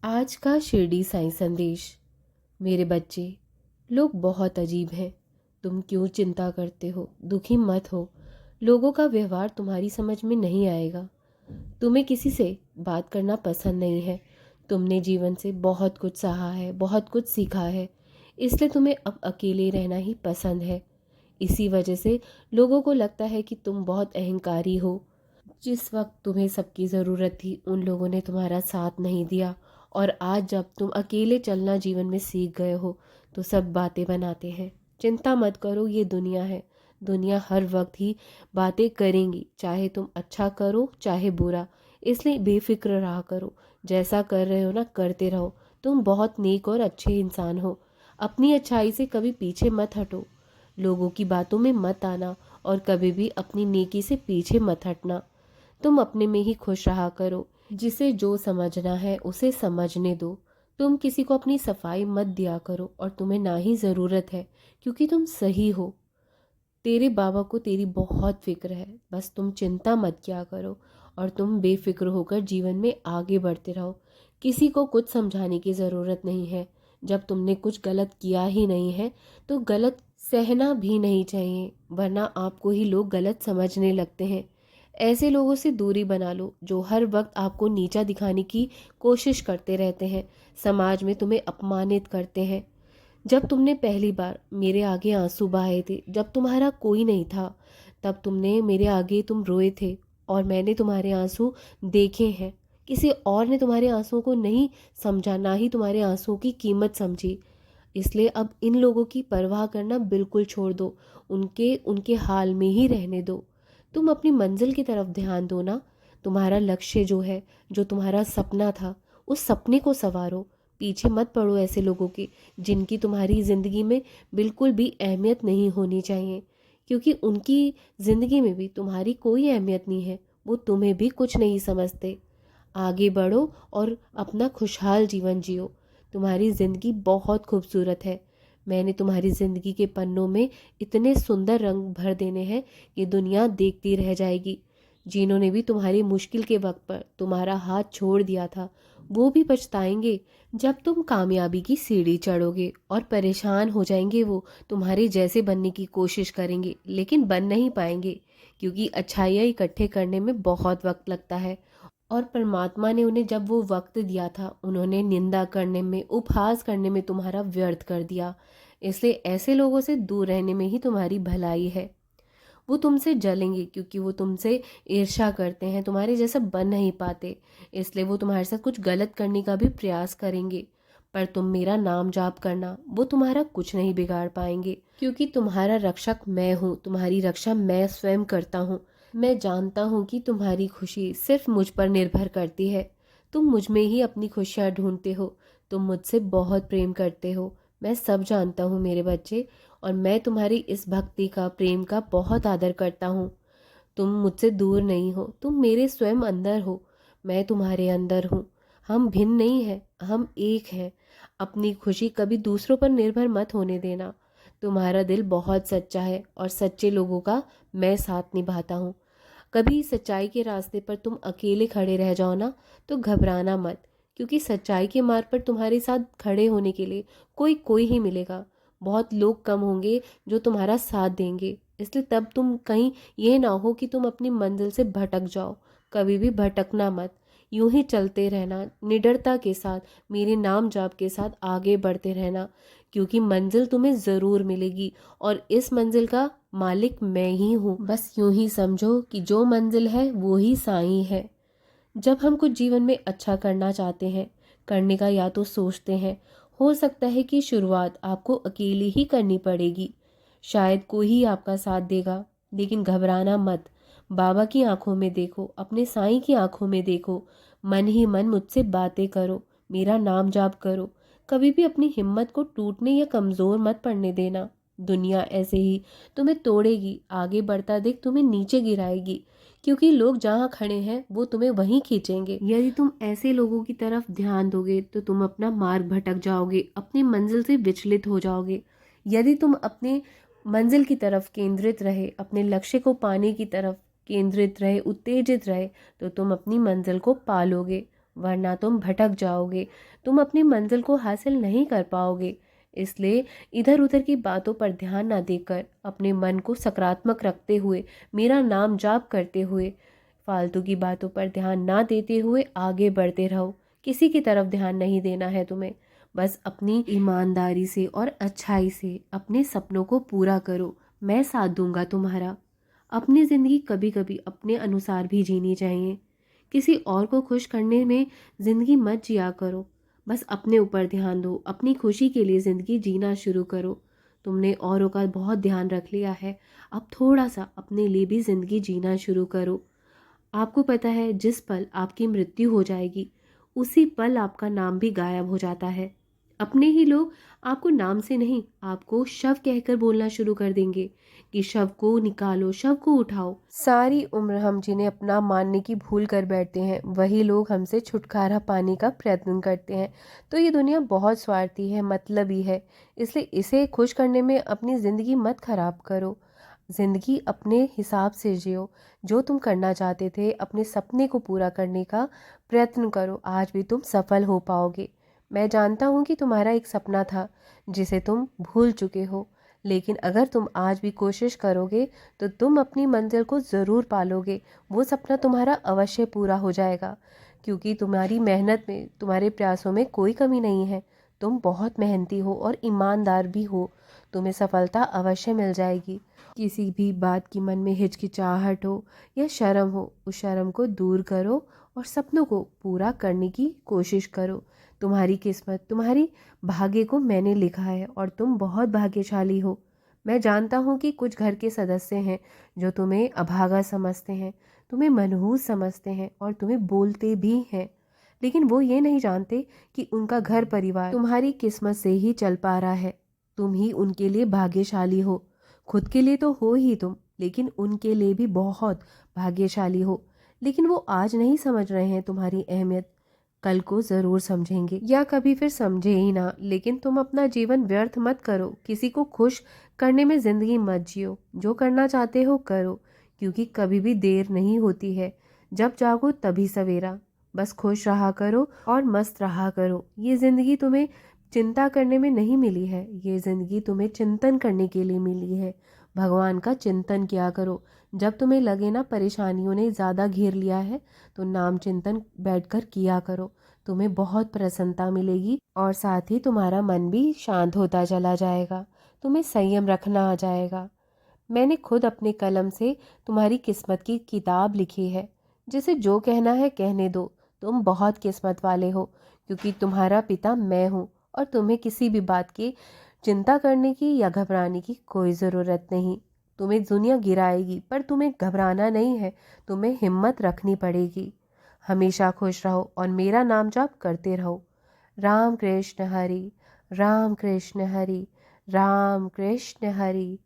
आज का शिरडी साईं संदेश। मेरे बच्चे, लोग बहुत अजीब हैं। तुम क्यों चिंता करते हो? दुखी मत हो। लोगों का व्यवहार तुम्हारी समझ में नहीं आएगा। तुम्हें किसी से बात करना पसंद नहीं है। तुमने जीवन से बहुत कुछ सहा है, बहुत कुछ सीखा है, इसलिए तुम्हें अब अकेले रहना ही पसंद है। इसी वजह से लोगों को लगता है कि तुम बहुत अहंकारी हो। जिस वक्त तुम्हें सबकी ज़रूरत थी उन लोगों ने तुम्हारा साथ नहीं दिया, और आज जब तुम अकेले चलना जीवन में सीख गए हो तो सब बातें बनाते हैं। चिंता मत करो, ये दुनिया है। दुनिया हर वक्त ही बातें करेंगी, चाहे तुम अच्छा करो चाहे बुरा। इसलिए बेफिक्र रहा करो। जैसा कर रहे हो ना, करते रहो। तुम बहुत नेक और अच्छे इंसान हो। अपनी अच्छाई से कभी पीछे मत हटो। लोगों की बातों में मत आना और कभी भी अपनी नेकी से पीछे मत हटना। तुम अपने में ही खुश रहा करो। जिसे जो समझना है उसे समझने दो। तुम किसी को अपनी सफाई मत दिया करो, और तुम्हें ना ही ज़रूरत है, क्योंकि तुम सही हो। तेरे बाबा को तेरी बहुत फिक्र है। बस तुम चिंता मत किया करो और तुम बेफिक्र होकर जीवन में आगे बढ़ते रहो। किसी को कुछ समझाने की ज़रूरत नहीं है। जब तुमने कुछ गलत किया ही नहीं है तो गलत सहना भी नहीं चाहिए, वरना आपको ही लोग गलत समझने लगते हैं। ऐसे लोगों से दूरी बना लो जो हर वक्त आपको नीचा दिखाने की कोशिश करते रहते हैं, समाज में तुम्हें अपमानित करते हैं। जब तुमने पहली बार मेरे आगे आंसू बहाए थे, जब तुम्हारा कोई नहीं था, तब तुमने मेरे आगे तुम रोए थे, और मैंने तुम्हारे आंसू देखे हैं। किसी और ने तुम्हारे आंसुओं को नहीं समझा, ना ही तुम्हारे आंसुओं की कीमत समझी। इसलिए अब इन लोगों की परवाह करना बिल्कुल छोड़ दो। उनके उनके हाल में ही रहने दो। तुम अपनी मंजिल की तरफ ध्यान दो ना। तुम्हारा लक्ष्य जो है, जो तुम्हारा सपना था, उस सपने को संवारो। पीछे मत पड़ो ऐसे लोगों के, जिनकी तुम्हारी ज़िंदगी में बिल्कुल भी अहमियत नहीं होनी चाहिए, क्योंकि उनकी ज़िंदगी में भी तुम्हारी कोई अहमियत नहीं है। वो तुम्हें भी कुछ नहीं समझते। आगे बढ़ो और अपना खुशहाल जीवन जियो। तुम्हारी ज़िंदगी बहुत खूबसूरत है। मैंने तुम्हारी ज़िंदगी के पन्नों में इतने सुंदर रंग भर देने हैं कि दुनिया देखती रह जाएगी। जिन्होंने भी तुम्हारी मुश्किल के वक्त पर तुम्हारा हाथ छोड़ दिया था, वो भी पछताएंगे जब तुम कामयाबी की सीढ़ी चढ़ोगे। और परेशान हो जाएंगे, वो तुम्हारे जैसे बनने की कोशिश करेंगे लेकिन बन नहीं पाएंगे, क्योंकि अच्छाइयाँ इकट्ठे करने में बहुत वक्त लगता है। और परमात्मा ने उन्हें जब वो वक्त दिया था, उन्होंने निंदा करने में, उपहास करने में तुम्हारा व्यर्थ कर दिया। इसलिए ऐसे लोगों से दूर रहने में ही तुम्हारी भलाई है। वो तुमसे जलेंगे क्योंकि वो तुमसे ईर्ष्या करते हैं, तुम्हारे जैसा बन नहीं पाते। इसलिए वो तुम्हारे साथ कुछ गलत करने का भी प्रयास करेंगे। पर तुम मेरा नाम जाप करना, वो तुम्हारा कुछ नहीं बिगाड़ पाएंगे, क्योंकि तुम्हारा रक्षक मैं हूँ। तुम्हारी रक्षा मैं स्वयं करता हूँ। मैं जानता हूँ कि तुम्हारी खुशी सिर्फ मुझ पर निर्भर करती है। तुम मुझ में ही अपनी खुशियाँ ढूंढते हो। तुम मुझसे बहुत प्रेम करते हो। मैं सब जानता हूँ मेरे बच्चे, और मैं तुम्हारी इस भक्ति का, प्रेम का बहुत आदर करता हूँ। तुम मुझसे दूर नहीं हो, तुम मेरे स्वयं अंदर हो। मैं तुम्हारे अंदर हूँ। हम भिन्न नहीं हैं, हम एक हैं। अपनी खुशी कभी दूसरों पर निर्भर मत होने देना। तुम्हारा दिल बहुत सच्चा है, और सच्चे लोगों का मैं साथ निभाता हूँ। कभी सच्चाई के रास्ते पर तुम अकेले खड़े रह जाओ ना, तो घबराना मत, क्योंकि सच्चाई के मार्ग पर तुम्हारे साथ खड़े होने के लिए कोई कोई ही मिलेगा। बहुत लोग कम होंगे जो तुम्हारा साथ देंगे। इसलिए तब तुम कहीं ये ना हो कि तुम अपनी मंजिल से भटक जाओ। कभी भी भटकना मत। यूं ही चलते रहना, निडरता के साथ, मेरे नाम जाप के साथ आगे बढ़ते रहना, क्योंकि मंजिल तुम्हें ज़रूर मिलेगी, और इस मंजिल का मालिक मैं ही हूँ। बस यूं ही समझो कि जो मंजिल है वो ही साईं है। जब हम कुछ जीवन में अच्छा करना चाहते हैं, करने का या तो सोचते हैं, हो सकता है कि शुरुआत आपको अकेले ही करनी पड़ेगी। शायद कोई ही आपका साथ देगा, लेकिन घबराना मत। बाबा की आंखों में देखो, अपने साईं की आंखों में देखो। मन ही मन मुझसे बातें करो, मेरा नाम जाप करो। कभी भी अपनी हिम्मत को टूटने या कमज़ोर मत पड़ने देना। दुनिया ऐसे ही तुम्हें तोड़ेगी, आगे बढ़ता देख तुम्हें नीचे गिराएगी, क्योंकि लोग जहाँ खड़े हैं वो तुम्हें वहीं खींचेंगे। यदि तुम ऐसे लोगों की तरफ ध्यान दोगे तो तुम अपना मार्ग भटक जाओगे, अपनी मंजिल से विचलित हो जाओगे। यदि तुम अपने मंजिल की तरफ केंद्रित रहे, अपने लक्ष्य को पाने की तरफ केंद्रित रहे, उत्तेजित रहे, तो तुम अपनी मंजिल को पालोगे। वरना तुम भटक जाओगे, तुम अपनी मंजिल को हासिल नहीं कर पाओगे। इसलिए इधर उधर की बातों पर ध्यान ना देकर अपने मन को सकारात्मक रखते हुए, मेरा नाम जाप करते हुए, फालतू की बातों पर ध्यान ना देते हुए आगे बढ़ते रहो। किसी की तरफ ध्यान नहीं देना है तुम्हें। बस अपनी ईमानदारी से और अच्छाई से अपने सपनों को पूरा करो। मैं साथ दूंगा तुम्हारा। अपनी ज़िंदगी कभी कभी अपने अनुसार भी जीनी चाहिए। किसी और को खुश करने में ज़िंदगी मत जिया करो। बस अपने ऊपर ध्यान दो, अपनी खुशी के लिए ज़िंदगी जीना शुरू करो। तुमने औरों का बहुत ध्यान रख लिया है, अब थोड़ा सा अपने लिए भी ज़िंदगी जीना शुरू करो। आपको पता है जिस पल आपकी मृत्यु हो जाएगी उसी पल आपका नाम भी गायब हो जाता है। अपने ही लोग आपको नाम से नहीं, आपको शव कहकर बोलना शुरू कर देंगे कि शव को निकालो, शव को उठाओ। सारी उम्र हम जिन्हें अपना मानने की भूल कर बैठते हैं वही लोग हमसे छुटकारा पाने का प्रयत्न करते हैं। तो ये दुनिया बहुत स्वार्थी है, मतलबी है। इसलिए इसे खुश करने में अपनी ज़िंदगी मत खराब करो। ज़िंदगी अपने हिसाब से जियो। जो तुम करना चाहते थे, अपने सपने को पूरा करने का प्रयत्न करो, आज भी तुम सफल हो पाओगे। मैं जानता हूँ कि तुम्हारा एक सपना था जिसे तुम भूल चुके हो, लेकिन अगर तुम आज भी कोशिश करोगे तो तुम अपनी मंजिल को ज़रूर पालोगे। वो सपना तुम्हारा अवश्य पूरा हो जाएगा, क्योंकि तुम्हारी मेहनत में, तुम्हारे प्रयासों में कोई कमी नहीं है। तुम बहुत मेहनती हो और ईमानदार भी हो। तुम्हें सफलता अवश्य मिल जाएगी। किसी भी बात की मन में हिचकिचाहट हो या शर्म हो, उस शर्म को दूर करो और सपनों को पूरा करने की कोशिश करो। तुम्हारी किस्मत, तुम्हारी भाग्य को मैंने लिखा है और तुम बहुत भाग्यशाली हो। मैं जानता हूँ कि कुछ घर के सदस्य हैं जो तुम्हें अभागा समझते हैं, तुम्हें मनहूस समझते हैं और तुम्हें बोलते भी हैं, लेकिन वो ये नहीं जानते कि उनका घर परिवार तुम्हारी किस्मत से ही चल पा रहा है। तुम ही उनके लिए भाग्यशाली हो। खुद के लिए तो हो ही तुम, लेकिन उनके लिए भी बहुत भाग्यशाली हो। लेकिन वो आज नहीं समझ रहे हैं तुम्हारी अहमियत, कल को ज़रूर समझेंगे, या कभी फिर समझे ही ना। लेकिन तुम अपना जीवन व्यर्थ मत करो, किसी को खुश करने में ज़िंदगी मत जियो। जो करना चाहते हो करो, क्योंकि कभी भी देर नहीं होती है। जब जागो तभी सवेरा। बस खुश रहा करो और मस्त रहा करो। ये ज़िंदगी तुम्हें चिंता करने में नहीं मिली है, ये ज़िंदगी तुम्हें चिंतन करने के लिए मिली है। भगवान का चिंतन किया करो। जब तुम्हें लगे ना परेशानियों ने ज़्यादा घेर लिया है, तो नाम चिंतन बैठकर किया करो। तुम्हें बहुत प्रसन्नता मिलेगी और साथ ही तुम्हारा मन भी शांत होता चला जाएगा। तुम्हें संयम रखना आ जाएगा। मैंने खुद अपने कलम से तुम्हारी किस्मत की किताब लिखी है। जिसे जो कहना है कहने दो। तुम बहुत किस्मत वाले हो, क्योंकि तुम्हारा पिता मैं हूँ और तुम्हें किसी भी बात की चिंता करने की या घबराने की कोई ज़रूरत नहीं। तुम्हें दुनिया गिराएगी पर तुम्हें घबराना नहीं है, तुम्हें हिम्मत रखनी पड़ेगी। हमेशा खुश रहो और मेरा नाम जाप करते रहो। राम कृष्ण हरि, राम कृष्ण हरि, राम कृष्ण हरि।